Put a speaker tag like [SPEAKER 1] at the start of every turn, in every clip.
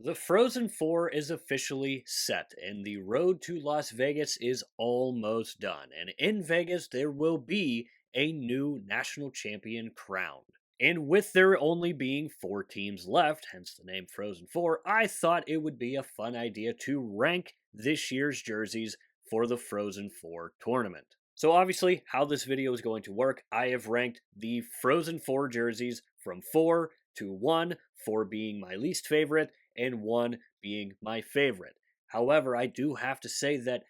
[SPEAKER 1] The Frozen 4 is officially set, and the road to Las Vegas is almost done. And in Vegas, there will be a new national champion crowned. And with there only being four teams left, hence the name Frozen 4, I thought it would be a fun idea to rank this year's jerseys for the Frozen 4 tournament. So, obviously, how this video is going to work, I have ranked the Frozen 4 jerseys from 4 to 1, 4 being my least favorite and one being my favorite. However, I do have to say that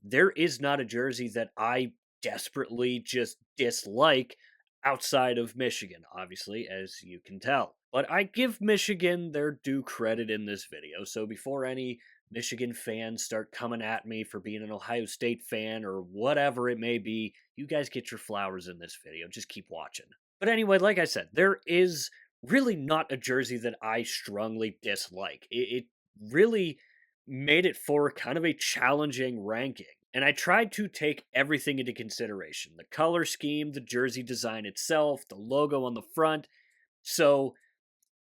[SPEAKER 1] there is not a jersey that I desperately just dislike outside of Michigan, obviously, as you can tell. But I give Michigan their due credit in this video, so before any Michigan fans start coming at me for being an Ohio State fan or whatever it may be, you guys get your flowers in this video. Just keep watching. But anyway, like I said, there is really not a jersey that I strongly dislike. It really made it for kind of a challenging ranking. And I tried to take everything into consideration: the color scheme, the jersey design itself, the logo on the front. So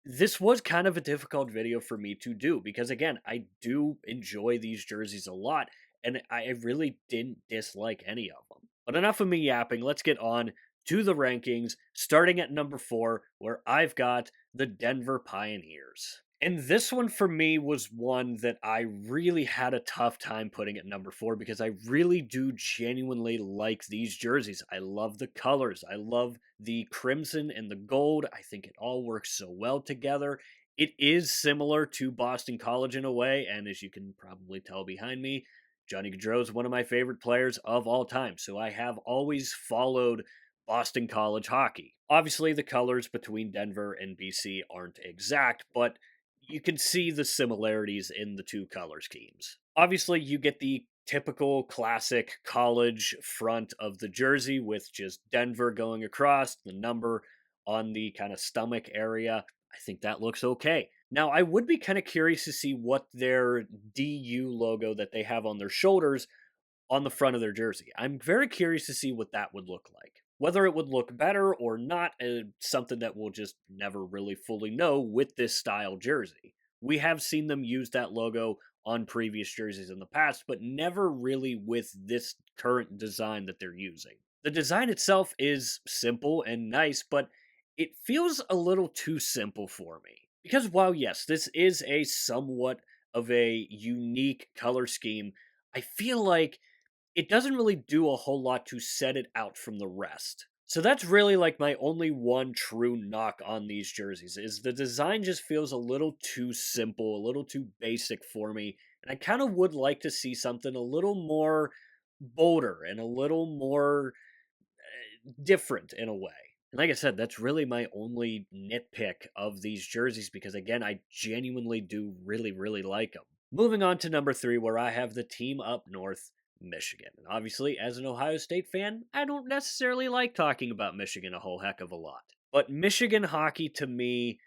[SPEAKER 1] this was kind of a difficult video for me to do because, again, I do enjoy these jerseys a lot and I really didn't dislike any of them. But enough of me yapping, let's get on to the rankings, starting at number 4, where I've got the Denver Pioneers. And this one for me was one that I really had a tough time putting at number 4 because I really do genuinely like these jerseys. I love the colors. I love the crimson and the gold. I think it all works so well together. It is similar to Boston College in a way, and as you can probably tell behind me, Johnny Gaudreau is one of my favorite players of all time. So I have always followed Boston College hockey. Obviously, the colors between Denver and BC aren't exact, but you can see the similarities in the two color schemes. Obviously, you get the typical classic college front of the jersey with just Denver going across, the number on the kind of stomach area. I think that looks okay. Now, I would be kind of curious to see what their DU logo that they have on their shoulders on the front of their jersey. I'm very curious to see what that would look like. Whether it would look better or not is something that we'll just never really fully know with this style jersey. We have seen them use that logo on previous jerseys in the past, but never really with this current design that they're using. The design itself is simple and nice, but it feels a little too simple for me. Because while, yes, this is a somewhat of a unique color scheme, I feel like it doesn't really do a whole lot to set it out from the rest. So that's really like my only one true knock on these jerseys is the design just feels a little too simple, a little too basic for me, and I kind of would like to see something a little more bolder and a little more different in a way. And like I said, that's really my only nitpick of these jerseys because, again, I genuinely do really like them. Moving on to number 3, where I have the team up north, Michigan. And obviously, as an Ohio State fan, I don't necessarily like talking about Michigan a whole heck of a lot. But Michigan hockey to me,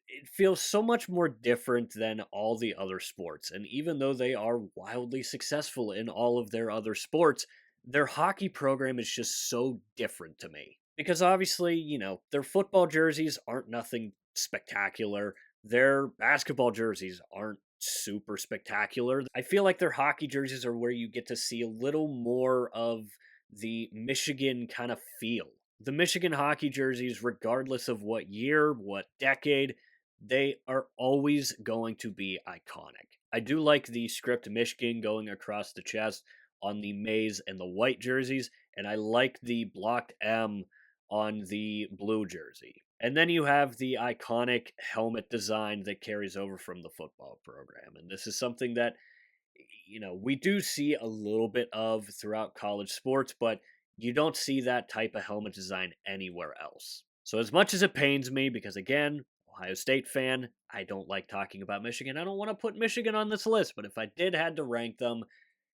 [SPEAKER 1] it feels so much more different than all the other sports. And even though they are wildly successful in all of their other sports, their hockey program is just so different to me. Because obviously, their football jerseys aren't nothing spectacular. Their basketball jerseys aren't super spectacular. I feel like their hockey jerseys are where you get to see a little more of the Michigan kind of feel. The Michigan hockey jerseys, regardless of what year, what decade, they are always going to be iconic. I do like the script Michigan going across the chest on the maize and the white jerseys, and I like the blocked M on the blue jersey. And then you have the iconic helmet design that carries over from the football program. And this is something that, we do see a little bit of throughout college sports, but you don't see that type of helmet design anywhere else. So, as much as it pains me, because again, Ohio State fan, I don't like talking about Michigan. I don't want to put Michigan on this list, but if I did had to rank them,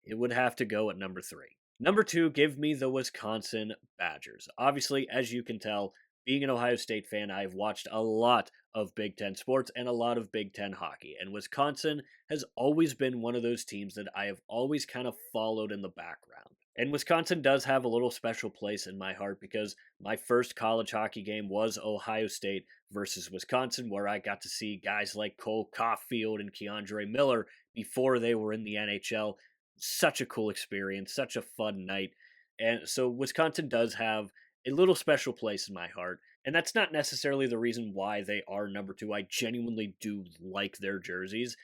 [SPEAKER 1] it would have to go at number 3. Number 2, give me the Wisconsin Badgers. Obviously, as you can tell, being an Ohio State fan, I've watched a lot of Big Ten sports and a lot of Big Ten hockey. And Wisconsin has always been one of those teams that I have always kind of followed in the background. And Wisconsin does have a little special place in my heart because my first college hockey game was Ohio State versus Wisconsin, where I got to see guys like Cole Caulfield and Keandre Miller before they were in the NHL. Such a cool experience, such a fun night. And so Wisconsin does have a little special place in my heart. And that's not necessarily the reason why they are number two. I genuinely do like their jerseys.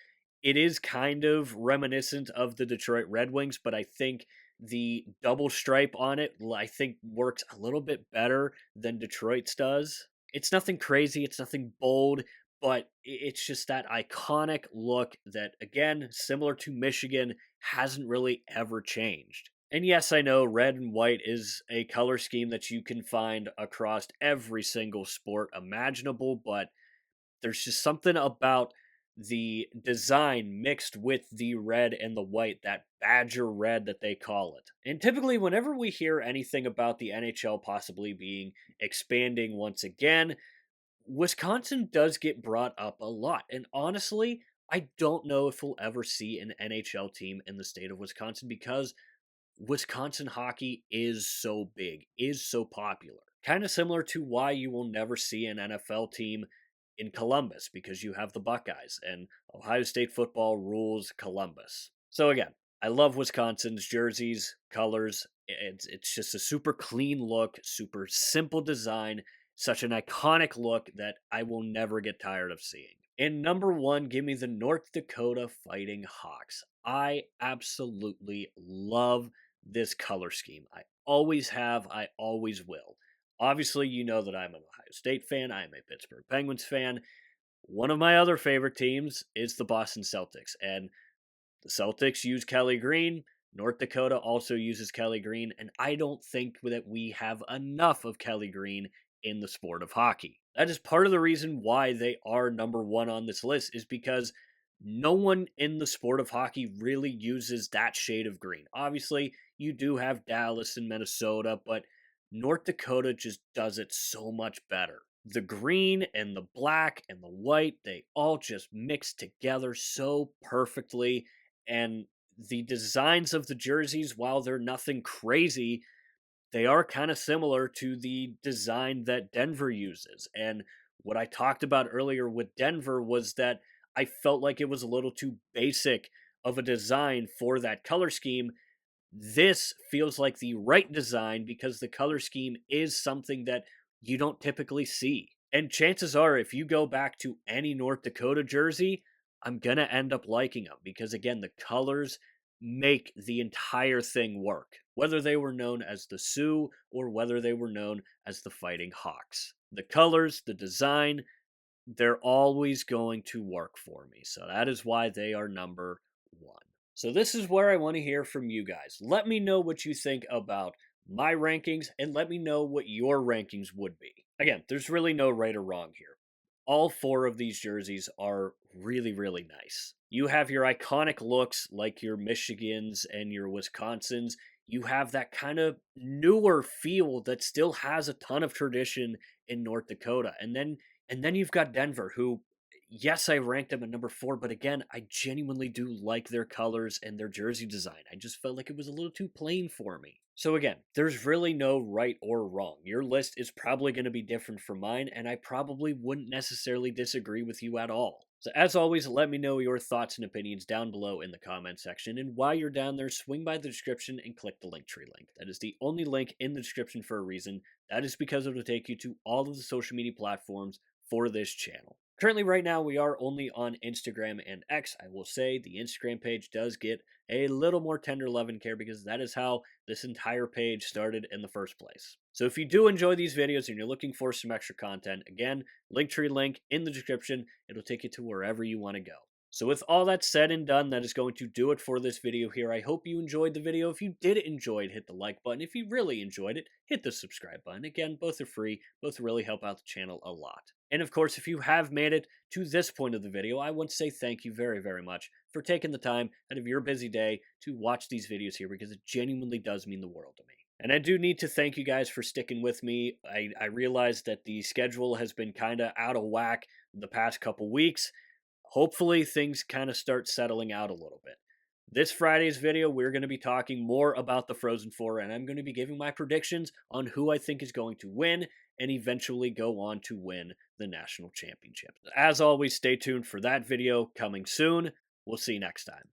[SPEAKER 1] It is kind of reminiscent of the Detroit Red Wings, but I think the double stripe on it, I think, works a little bit better than Detroit's does. It's nothing crazy, it's nothing bold, but it's just that iconic look that, again, similar to Michigan, hasn't really ever changed. And yes, I know red and white is a color scheme that you can find across every single sport imaginable, but there's just something about the design mixed with the red and the white, that badger red that they call it. And typically, whenever we hear anything about the NHL possibly being expanding once again, Wisconsin does get brought up a lot. And honestly, I don't know if we'll ever see an NHL team in the state of Wisconsin because Wisconsin hockey is so big, is so popular. Kind of similar to why you will never see an NFL team in Columbus because you have the Buckeyes and Ohio State football rules Columbus. So again, I love Wisconsin's jerseys, colors. It's just a super clean look, super simple design, such an iconic look that I will never get tired of seeing. And number one, give me the North Dakota Fighting Hawks. I absolutely love this color scheme. I always have, I always will. Obviously, you know that I'm an Ohio State fan, I am a Pittsburgh Penguins fan. One of my other favorite teams is the Boston Celtics, and the Celtics use Kelly Green. North Dakota also uses Kelly Green, and I don't think that we have enough of Kelly Green in the sport of hockey. That is part of the reason why they are number one on this list, is because no one in the sport of hockey really uses that shade of green. Obviously, you do have Dallas and Minnesota, but North Dakota just does it so much better. The green and the black and the white, they all just mix together so perfectly. And the designs of the jerseys, while they're nothing crazy, they are kind of similar to the design that Denver uses. And what I talked about earlier with Denver was that I felt like it was a little too basic of a design for that color scheme. This feels like the right design because the color scheme is something that you don't typically see. And chances are, if you go back to any North Dakota jersey, I'm going to end up liking them because, again, the colors make the entire thing work, whether they were known as the Sioux or whether they were known as the Fighting Hawks. The colors, the design, they're always going to work for me. So that is why they are number one. So this is where I want to hear from you guys. Let me know what you think about my rankings and let me know what your rankings would be. Again, there's really no right or wrong here. All four of these jerseys are really, really nice. You have your iconic looks like your Michigans and your Wisconsins. You have that kind of newer feel that still has a ton of tradition in North Dakota. And then you've got Denver, who, yes, I ranked them at number four, but again, I genuinely do like their colors and their jersey design. I just felt like it was a little too plain for me. So again, there's really no right or wrong. Your list is probably going to be different from mine, and I probably wouldn't necessarily disagree with you at all. So as always, let me know your thoughts and opinions down below in the comment section, and while you're down there, swing by the description and click the Linktree link. That is the only link in the description for a reason. That is because it will take you to all of the social media platforms for this channel. Currently, right now, we are only on Instagram and X. I will say the Instagram page does get a little more tender love and care because that is how this entire page started in the first place. So if you do enjoy these videos and you're looking for some extra content, again, Linktree link in the description. It'll take you to wherever you want to go. So with all that said and done, that is going to do it for this video here. I hope you enjoyed the video. If you did enjoy it, hit the like button. If you really enjoyed it, hit the subscribe button. Again, both are free. Both really help out the channel a lot. And of course, if you have made it to this point of the video, I want to say thank you very, very much for taking the time out of your busy day to watch these videos here because it genuinely does mean the world to me. And I do need to thank you guys for sticking with me. I realize that the schedule has been kind of out of whack the past couple weeks. Hopefully things kind of start settling out a little bit. This Friday's video, we're going to be talking more about the Frozen Four, and I'm going to be giving my predictions on who I think is going to win and eventually go on to win the national championship. As always, stay tuned for that video coming soon. We'll see you next time.